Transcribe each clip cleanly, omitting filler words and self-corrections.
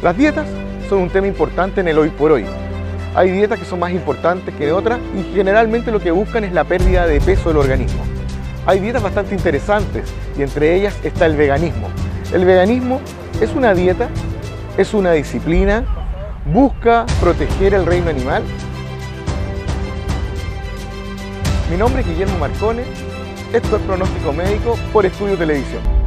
Las dietas son un tema importante en el hoy por hoy. Hay dietas que son más importantes que otras y generalmente lo que buscan es la pérdida de peso del organismo. Hay dietas bastante interesantes y entre ellas está el veganismo. El veganismo es una dieta, es una disciplina, busca proteger el reino animal. Mi nombre es Guillermo Marcone, esto es Pronóstico Médico por Estudio Televisión.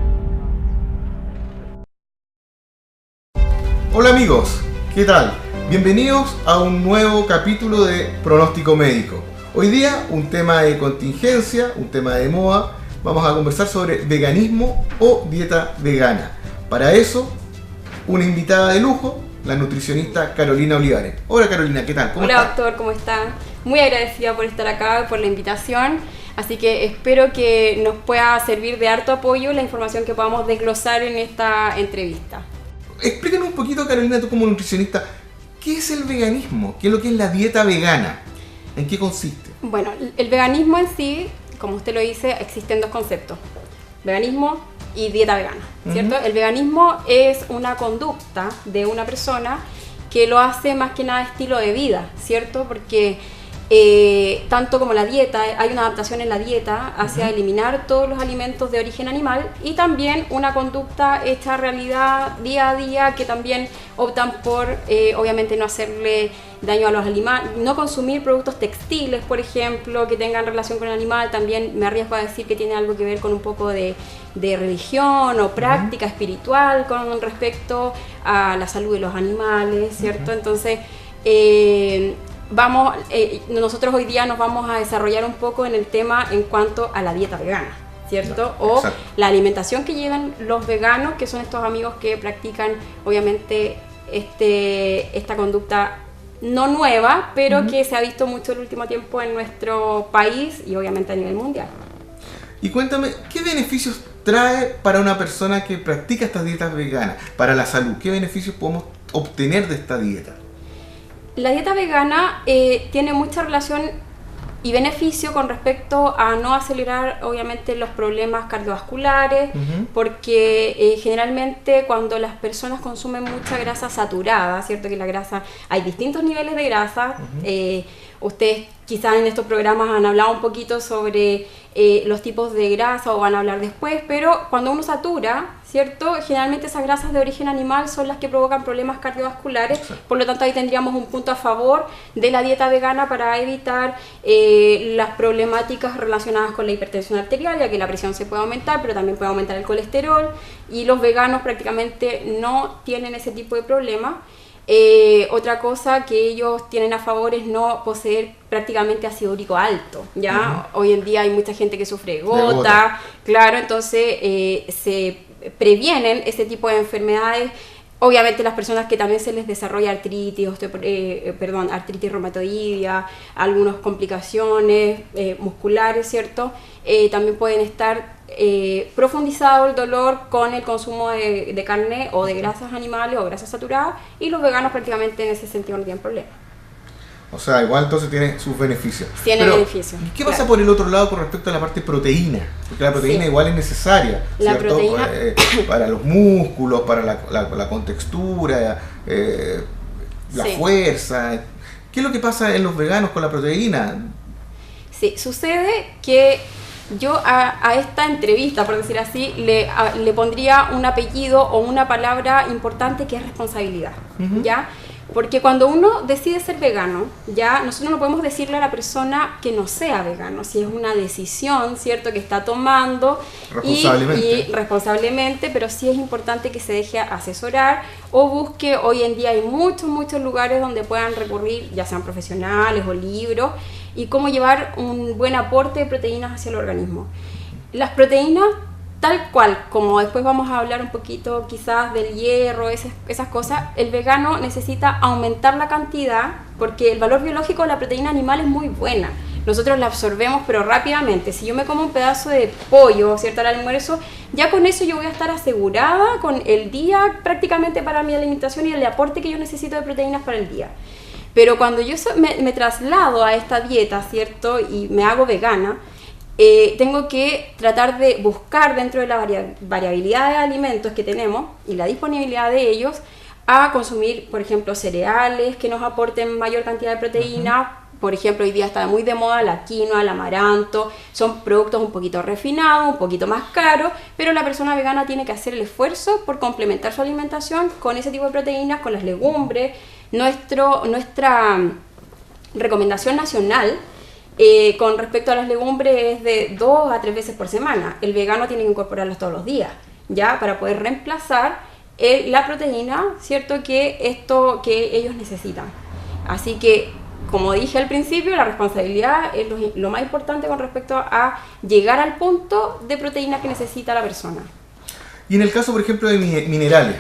Hola amigos, ¿qué tal? Bienvenidos a un nuevo capítulo de Pronóstico Médico. Hoy día un tema de contingencia, un tema de moda. Vamos a conversar sobre veganismo o dieta vegana. Para eso, una invitada de lujo, la nutricionista Carolina Olivares. Hola Carolina, ¿qué tal? ¿Cómo estás? Hola doctor, ¿cómo está? Muy agradecida por estar acá, por la invitación. Así que espero que nos pueda servir de harto apoyo la información que podamos desglosar en esta entrevista. Explícanos un poquito, Carolina, tú como nutricionista, ¿qué es el veganismo? ¿Qué es lo que es la dieta vegana? ¿En qué consiste? Bueno, el veganismo en sí, como usted lo dice, existen dos conceptos: veganismo y dieta vegana, ¿cierto? El veganismo es una conducta de una persona que lo hace más que nada estilo de vida, ¿cierto? Porque tanto como la dieta, hay una adaptación en la dieta hacia eliminar todos los alimentos de origen animal y también una conducta hecha realidad día a día que también optan por obviamente no hacerle daño a los animales, no consumir productos textiles, por ejemplo, que tengan relación con el animal. También me arriesgo a decir que tiene algo que ver con un poco de religión o práctica espiritual con respecto a la salud de los animales, ¿cierto? Entonces, nosotros hoy día nos vamos a desarrollar un poco en el tema en cuanto a la dieta vegana, ¿cierto? O exacto, la alimentación que llevan los veganos, que son estos amigos que practican obviamente esta conducta no nueva, pero que se ha visto mucho el último tiempo en nuestro país y obviamente a nivel mundial. Y cuéntame, ¿qué beneficios trae para una persona que practica estas dietas veganas, para la salud? ¿Qué beneficios podemos obtener de esta dieta? La dieta vegana tiene mucha relación y beneficio con respecto a no acelerar obviamente los problemas cardiovasculares, porque generalmente cuando las personas consumen mucha grasa saturada, ¿cierto? Que la grasa, hay distintos niveles de grasa. Ustedes quizás en estos programas han hablado un poquito sobre los tipos de grasa o van a hablar después, pero cuando uno satura, ¿cierto? Generalmente esas grasas de origen animal son las que provocan problemas cardiovasculares. Exacto. Por lo tanto, ahí tendríamos un punto a favor de la dieta vegana para evitar las problemáticas relacionadas con la hipertensión arterial, ya que la presión se puede aumentar, pero también puede aumentar el colesterol, y los veganos prácticamente no tienen ese tipo de problemas. Otra cosa que ellos tienen a favor es no poseer prácticamente ácido úrico alto, ¿ya? Hoy en día hay mucha gente que sufre gota, claro, entonces se previenen ese tipo de enfermedades. Obviamente las personas que también se les desarrolla artritis, artritis reumatoidea, algunas complicaciones musculares, ¿cierto? También pueden estar profundizado el dolor con el consumo de carne o de grasas animales o grasas saturadas, y los veganos prácticamente en ese sentido no tienen problema. O sea, igual entonces tiene sus beneficios. Tiene beneficios. ¿Y qué pasa por el otro lado con respecto a la parte proteína? Porque la proteína igual es necesaria, la ¿cierto? Proteína... para los músculos, para la contextura, la fuerza. ¿Qué es lo que pasa en los veganos con la proteína? Sí, sucede que yo a esta entrevista, por decir así, le pondría un apellido o una palabra importante que es responsabilidad, ¿ya? Porque cuando uno decide ser vegano, ya nosotros no podemos decirle a la persona que no sea vegano, si es una decisión, ¿cierto?, que está tomando responsablemente, pero sí es importante que se deje asesorar o busque. Hoy en día hay muchos lugares donde puedan recurrir, ya sean profesionales o libros, y cómo llevar un buen aporte de proteínas hacia el organismo. Las proteínas, tal cual, como después vamos a hablar un poquito quizás del hierro, esas cosas, el vegano necesita aumentar la cantidad porque el valor biológico de la proteína animal es muy buena. Nosotros la absorbemos pero rápidamente. Si yo me como un pedazo de pollo, ¿cierto?, al almuerzo, ya con eso yo voy a estar asegurada con el día prácticamente para mi alimentación y el aporte que yo necesito de proteínas para el día. Pero cuando yo me traslado a esta dieta, ¿cierto?, y me hago vegana, tengo que tratar de buscar dentro de la variabilidad de alimentos que tenemos y la disponibilidad de ellos a consumir, por ejemplo, cereales que nos aporten mayor cantidad de proteína. Por ejemplo, hoy día está muy de moda la quinoa, el amaranto. Son productos un poquito refinados, un poquito más caros, pero la persona vegana tiene que hacer el esfuerzo por complementar su alimentación con ese tipo de proteínas, con las legumbres. Nuestra recomendación nacional con respecto a las legumbres es de 2 a 3 veces por semana. El vegano tiene que incorporarlas todos los días, ya, para poder reemplazar la proteína, ¿cierto?, que ellos necesitan. Así que, como dije al principio, la responsabilidad es lo más importante con respecto a llegar al punto de proteína que necesita la persona. Y en el caso, por ejemplo, de minerales,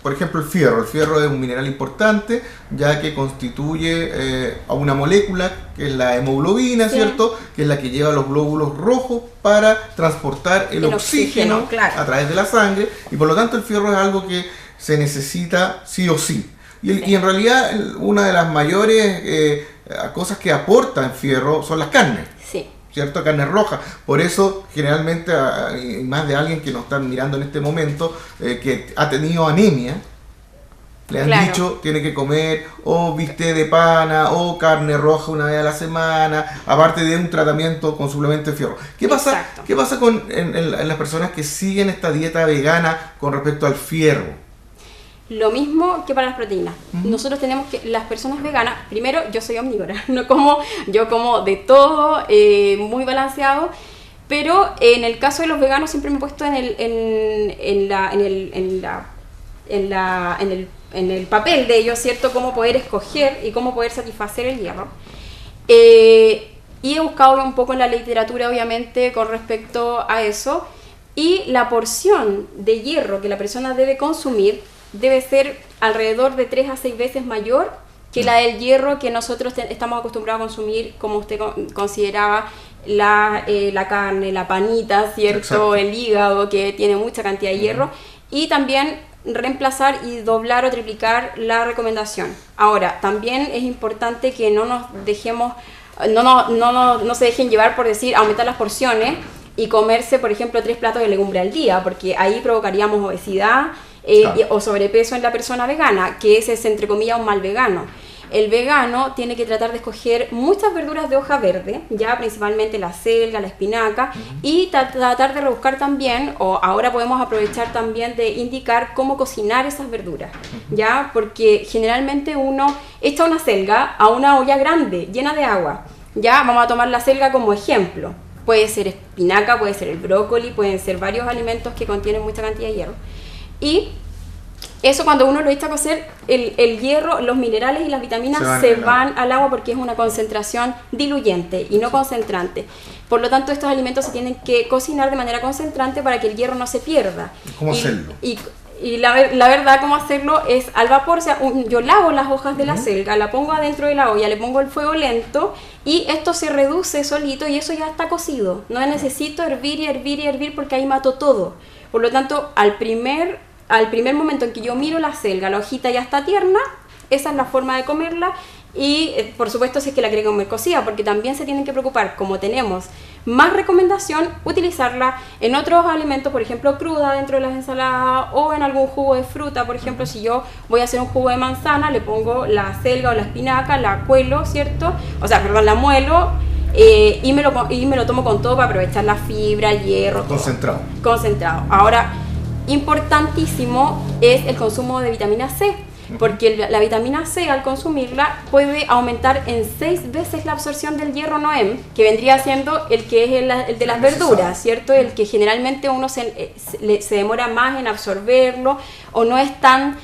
por ejemplo, el fierro es un mineral importante, ya que constituye a una molécula que es la hemoglobina, sí, ¿cierto?, que es la que lleva los glóbulos rojos para transportar el oxígeno, claro, a través de la sangre, y por lo tanto el fierro es algo que se necesita sí o sí. Y en realidad una de las mayores cosas que aportan fierro son las carnes. Sí. ¿Cierto? Carne roja. Por eso, generalmente, hay más de alguien que nos está mirando en este momento que ha tenido anemia, le han dicho, tiene que comer o bistec de pana o carne roja una vez a la semana, aparte de un tratamiento con suplemento de fierro. ¿Qué pasa en las personas que siguen esta dieta vegana con respecto al fierro? Lo mismo que para las proteínas. Nosotros tenemos que, las personas veganas, primero, yo soy omnívora, yo como de todo, muy balanceado, pero en el caso de los veganos siempre me he puesto en el papel de ellos, ¿cierto?, cómo poder escoger y cómo poder satisfacer el hierro. Y he buscado un poco en la literatura, obviamente, con respecto a eso, y la porción de hierro que la persona debe consumir debe ser alrededor de 3 a 6 veces mayor que la del hierro que nosotros estamos acostumbrados a consumir, como usted consideraba, la carne, la panita, ¿cierto?, exacto, el hígado, que tiene mucha cantidad de hierro, y también reemplazar y doblar o triplicar la recomendación. Ahora, también es importante que no nos dejemos, no se dejen llevar por decir aumentar las porciones y comerse, por ejemplo, 3 platos de legumbre al día, porque ahí provocaríamos obesidad, o sobrepeso en la persona vegana, que ese es, entre comillas, un mal vegano. El vegano tiene que tratar de escoger muchas verduras de hoja verde, ya principalmente la selga, la espinaca, y tratar de rebuscar también, o ahora podemos aprovechar también de indicar cómo cocinar esas verduras, ya, porque generalmente uno echa una selga a una olla grande, llena de agua, ya, vamos a tomar la selga como ejemplo. Puede ser espinaca, puede ser el brócoli, pueden ser varios alimentos que contienen mucha cantidad de hierro. Y eso, cuando uno lo echa a cocer, el hierro, los minerales y las vitaminas se van al agua porque es una concentración diluyente y no concentrante. Por lo tanto, estos alimentos se tienen que cocinar de manera concentrante para que el hierro no se pierda. ¿Cómo hacerlo? Y la verdad, cómo hacerlo es al vapor. O sea, yo lavo las hojas de la selga, la pongo adentro de la olla, le pongo el fuego lento y esto se reduce solito y eso ya está cocido. No necesito hervir y hervir y hervir porque ahí mato todo. Por lo tanto, al primer momento en que yo miro la selga, la hojita ya está tierna, esa es la forma de comerla. Y por supuesto, si es que la quiere comer cocida, porque también se tienen que preocupar, como tenemos más recomendación, utilizarla en otros alimentos, por ejemplo cruda dentro de las ensaladas o en algún jugo de fruta. Por ejemplo, si yo voy a hacer un jugo de manzana, le pongo la selga o la espinaca, la cuelo, ¿cierto? La muelo y me lo tomo con todo para aprovechar la fibra, el hierro. Concentrado. Ahora, importantísimo es el consumo de vitamina C. Porque la vitamina C, al consumirla, puede aumentar en 6 veces la absorción del hierro NOEM, que vendría siendo el que es el de las verduras, ¿cierto? El que generalmente uno se demora más en absorberlo o no es tan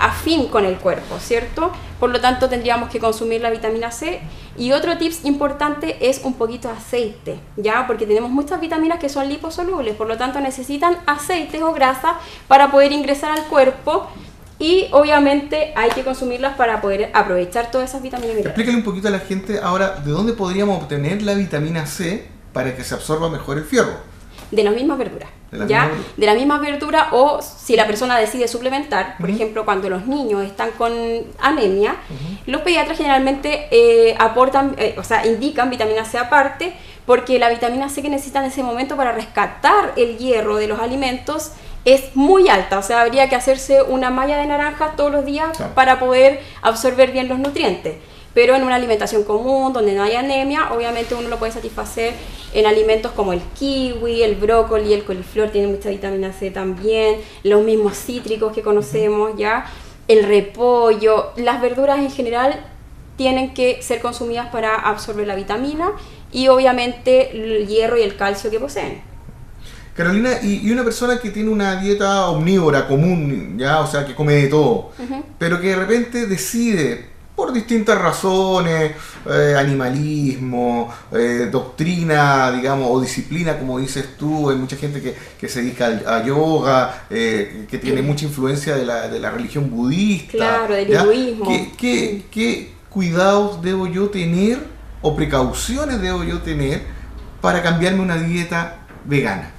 afín con el cuerpo, ¿cierto? Por lo tanto, tendríamos que consumir la vitamina C. Y otro tips importante es un poquito de aceite, ¿ya? Porque tenemos muchas vitaminas que son liposolubles, por lo tanto necesitan aceites o grasas para poder ingresar al cuerpo y obviamente hay que consumirlas para poder aprovechar todas esas vitaminas. Explícale un poquito a la gente ahora de dónde podríamos obtener la vitamina C para que se absorba mejor el fierro. De las mismas verduras. De la misma verdura, o si la persona decide suplementar, por ejemplo, cuando los niños están con anemia, los pediatras generalmente indican vitamina C aparte, porque la vitamina C que necesitan en ese momento para rescatar el hierro de los alimentos es muy alta, o sea, habría que hacerse una malla de naranjas todos los días para poder absorber bien los nutrientes. Pero en una alimentación común, donde no hay anemia, obviamente uno lo puede satisfacer en alimentos como el kiwi, el brócoli, el coliflor, tiene mucha vitamina C también, los mismos cítricos que conocemos ya, el repollo, las verduras en general tienen que ser consumidas para absorber la vitamina y obviamente el hierro y el calcio que poseen. Carolina, y una persona que tiene una dieta omnívora común, ya, o sea, que come de todo, pero que de repente decide, por distintas razones, animalismo, doctrina, digamos, o disciplina, como dices tú, hay mucha gente que se dedica a yoga, que tiene mucha influencia de la religión budista. Claro, del hinduismo. ¿Qué cuidados debo yo tener o precauciones debo yo tener para cambiarme una dieta vegana?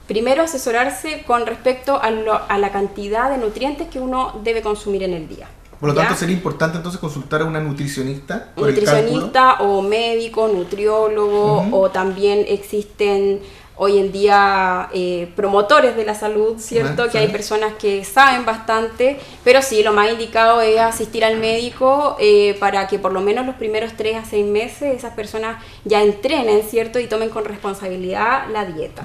Primero, asesorarse con respecto a la cantidad de nutrientes que uno debe consumir en el día. Por lo tanto, sería importante entonces consultar a una nutricionista. Nutricionista o médico, nutriólogo, o también existen hoy en día promotores de la salud, ¿cierto? Que hay personas que saben bastante, pero sí, lo más indicado es asistir al médico para que por lo menos los primeros 3 a 6 meses esas personas ya entrenen, ¿cierto? Y tomen con responsabilidad la dieta.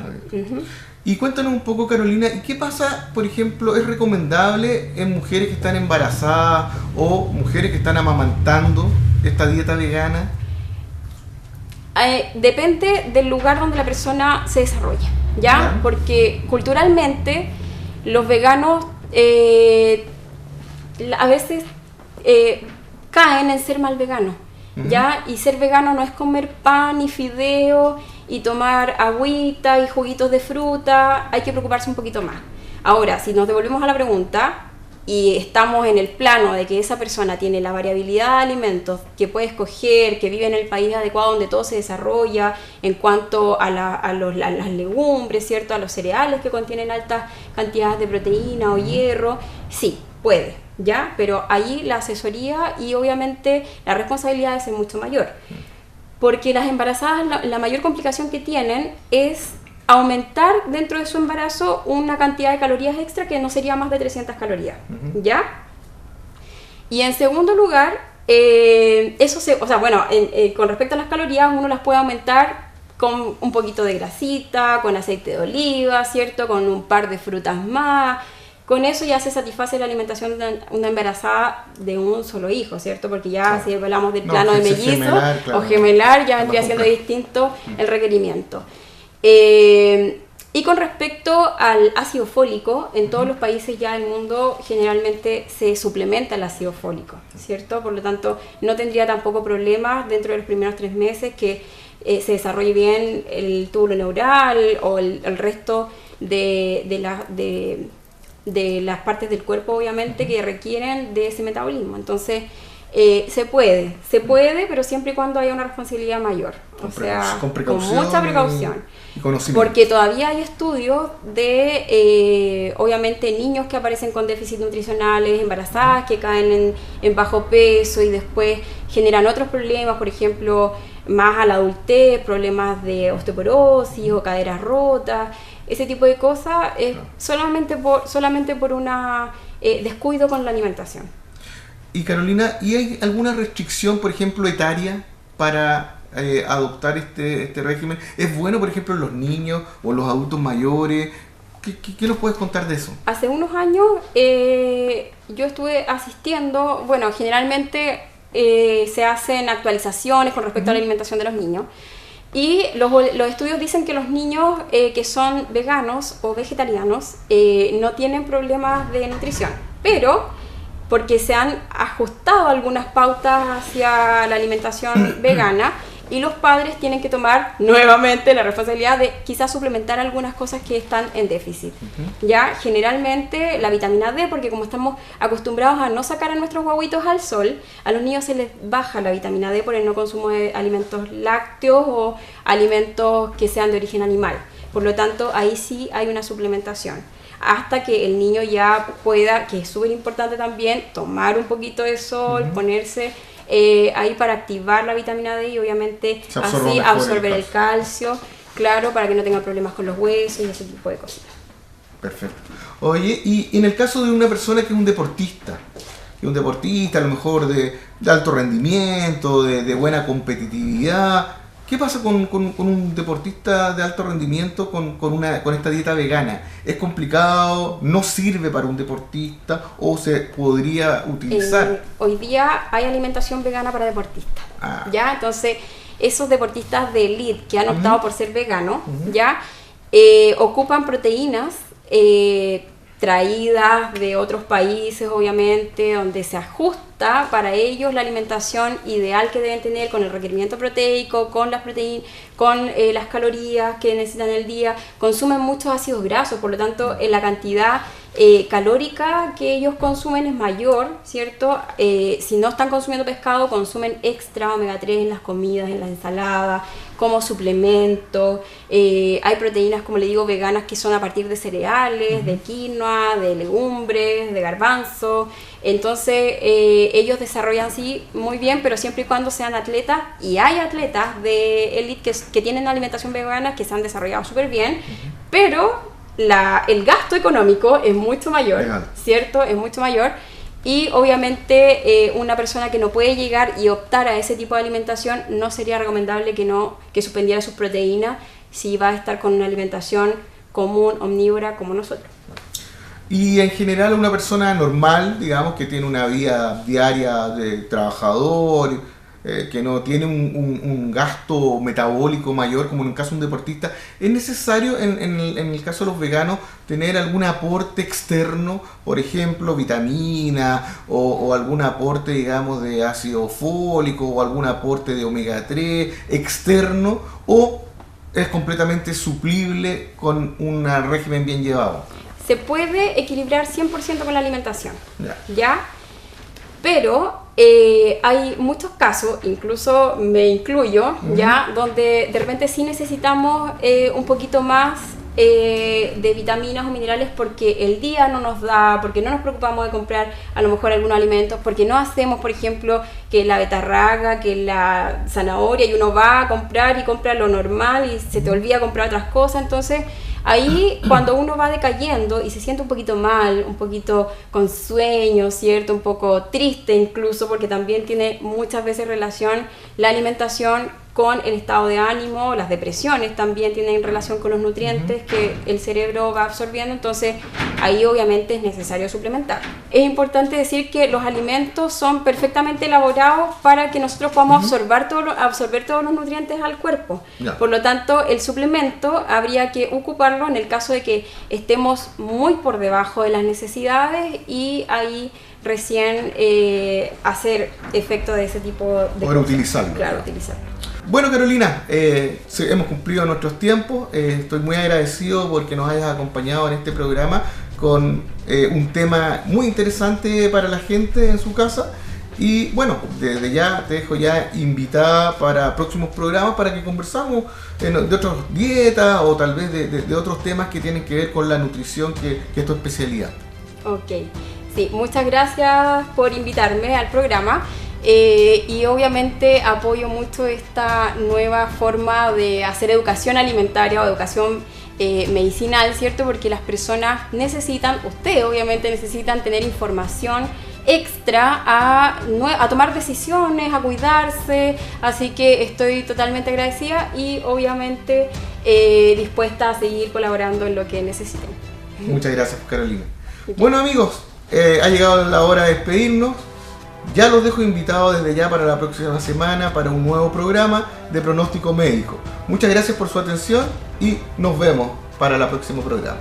Y cuéntanos un poco, Carolina, ¿qué pasa, por ejemplo, es recomendable en mujeres que están embarazadas o mujeres que están amamantando esta dieta vegana? Depende del lugar donde la persona se desarrolla, ¿ya? Porque culturalmente los veganos a veces caen en ser mal veganos, ¿ya? Y ser vegano no es comer pan y fideo y tomar agüita y juguitos de fruta, hay que preocuparse un poquito más. Ahora, si nos devolvemos a la pregunta y estamos en el plano de que esa persona tiene la variabilidad de alimentos que puede escoger, que vive en el país adecuado donde todo se desarrolla en cuanto a las legumbres, ¿cierto? A los cereales que contienen altas cantidades de proteína o hierro, sí, puede, ¿ya? Pero ahí la asesoría y obviamente la responsabilidad es mucho mayor. Porque las embarazadas, la mayor complicación que tienen es aumentar dentro de su embarazo una cantidad de calorías extra que no sería más de 300 calorías, ¿ya? Y en segundo lugar, con respecto a las calorías, uno las puede aumentar con un poquito de grasita, con aceite de oliva, ¿cierto? Con un par de frutas más. Con eso ya se satisface la alimentación de una embarazada de un solo hijo, ¿cierto? Porque ya si hablamos del plano de mellizo o gemelar, ya vendría siendo distinto el requerimiento. Y con respecto al ácido fólico, en todos los países ya del mundo generalmente se suplementa el ácido fólico, ¿cierto? Por lo tanto, no tendría tampoco problemas dentro de los primeros 3 meses que se desarrolle bien el túbulo neural o el resto de las partes del cuerpo, obviamente, que requieren de ese metabolismo. Entonces, se puede, pero siempre y cuando haya una responsabilidad mayor. Con mucha precaución. Y porque todavía hay estudios de, obviamente, niños que aparecen con déficits nutricionales, embarazadas que caen en bajo peso y después generan otros problemas, por ejemplo, más a la adultez, problemas de osteoporosis o caderas rotas. Ese tipo de cosas es solamente por un descuido con la alimentación. Y Carolina, ¿y hay alguna restricción, por ejemplo, etaria para adoptar este régimen? ¿Es bueno, por ejemplo, en los niños o los adultos mayores? ¿Qué nos puedes contar de eso? Hace unos años yo estuve asistiendo, bueno, generalmente se hacen actualizaciones con respecto a la alimentación de los niños. Y los estudios dicen que los niños que son veganos o vegetarianos no tienen problemas de nutrición, pero porque se han ajustado algunas pautas hacia la alimentación vegana y los padres tienen que tomar nuevamente la responsabilidad de quizás suplementar algunas cosas que están en déficit. Ya generalmente la vitamina D, porque como estamos acostumbrados a no sacar a nuestros guaguitos al sol, a los niños se les baja la vitamina D por el no consumo de alimentos lácteos o alimentos que sean de origen animal. Por lo tanto, ahí sí hay una suplementación. Hasta que el niño ya pueda, que es súper importante también, tomar un poquito de sol, ponerse ahí para activar la vitamina D y obviamente así absorber el calcio, claro, para que no tenga problemas con los huesos y ese tipo de cositas. Perfecto. Oye, y en el caso de una persona que es un deportista, a lo mejor de alto rendimiento, de buena competitividad, ¿qué pasa con un deportista de alto rendimiento con esta dieta vegana? ¿Es complicado? ¿No sirve para un deportista? ¿O se podría utilizar? Hoy día hay alimentación vegana para deportistas. ¿Ya? Entonces, esos deportistas de elite que han optado por ser veganos, ¿ya? Ocupan proteínas traídas de otros países, obviamente, donde se ajusta para ellos la alimentación ideal que deben tener con el requerimiento proteico, con las proteínas, con las calorías que necesitan el día. Consumen muchos ácidos grasos, por lo tanto, la cantidad calórica que ellos consumen es mayor, ¿cierto? Si no están consumiendo pescado, consumen extra omega 3 en las comidas, en las ensaladas, como suplemento. Hay proteínas, como le digo, veganas que son a partir de cereales, de quinoa, de legumbres, de garbanzo. Entonces ellos desarrollan sí muy bien, pero siempre y cuando sean atletas, y hay atletas de élite que tienen alimentación vegana que se han desarrollado súper bien, pero el gasto económico es mucho mayor, ¿cierto? Es mucho mayor. Y obviamente una persona que no puede llegar y optar a ese tipo de alimentación, no sería recomendable que suspendiera sus proteínas si va a estar con una alimentación común, omnívora, como nosotros. Y en general una persona normal, digamos, que tiene una vida diaria de trabajador, que no tiene un gasto metabólico mayor, como en el caso de un deportista, ¿es necesario en el caso de los veganos tener algún aporte externo, por ejemplo, vitamina o algún aporte, digamos, de ácido fólico o algún aporte de omega 3 externo, o es completamente suplible con un régimen bien llevado? Se puede equilibrar 100% con la alimentación, ¿ya? Pero hay muchos casos, incluso me incluyo, ¿ya? Donde de repente sí necesitamos un poquito más de vitaminas o minerales porque el día no nos da, porque no nos preocupamos de comprar a lo mejor algunos alimentos, porque no hacemos, por ejemplo, que la betarraga, que la zanahoria, y uno va a comprar y compra lo normal y se te olvida comprar otras cosas. Entonces ahí, cuando uno va decayendo y se siente un poquito mal, un poquito con sueño, ¿cierto? Un poco triste incluso, porque también tiene muchas veces relación la alimentación con el estado de ánimo. Las depresiones también tienen relación con los nutrientes que el cerebro va absorbiendo. Entonces ahí obviamente es necesario suplementar. Es importante decir que los alimentos son perfectamente elaborados para que nosotros podamos absorber todos los nutrientes al cuerpo. Por lo tanto, el suplemento habría que ocuparlo en el caso de que estemos muy por debajo de las necesidades, y ahí recién hacer efecto de ese tipo de poder utilizarlo. Claro, utilizarlo. Bueno, Carolina, hemos cumplido nuestros tiempos. Estoy muy agradecido porque nos hayas acompañado en este programa con un tema muy interesante para la gente en su casa. Y bueno, desde ya te dejo ya invitada para próximos programas para que conversamos de otras dietas o tal vez de otros temas que tienen que ver con la nutrición, que es tu especialidad. Ok, sí, muchas gracias por invitarme al programa. Y obviamente apoyo mucho esta nueva forma de hacer educación alimentaria o educación medicinal, ¿cierto? Porque las personas ustedes obviamente necesitan tener información extra a tomar decisiones, a cuidarse, así que estoy totalmente agradecida y obviamente dispuesta a seguir colaborando en lo que necesiten. Muchas gracias, Carolina. Bueno, amigos, ha llegado la hora de despedirnos. Ya los dejo invitados desde ya para la próxima semana para un nuevo programa de Pronóstico Médico. Muchas gracias por su atención y nos vemos para el próximo programa.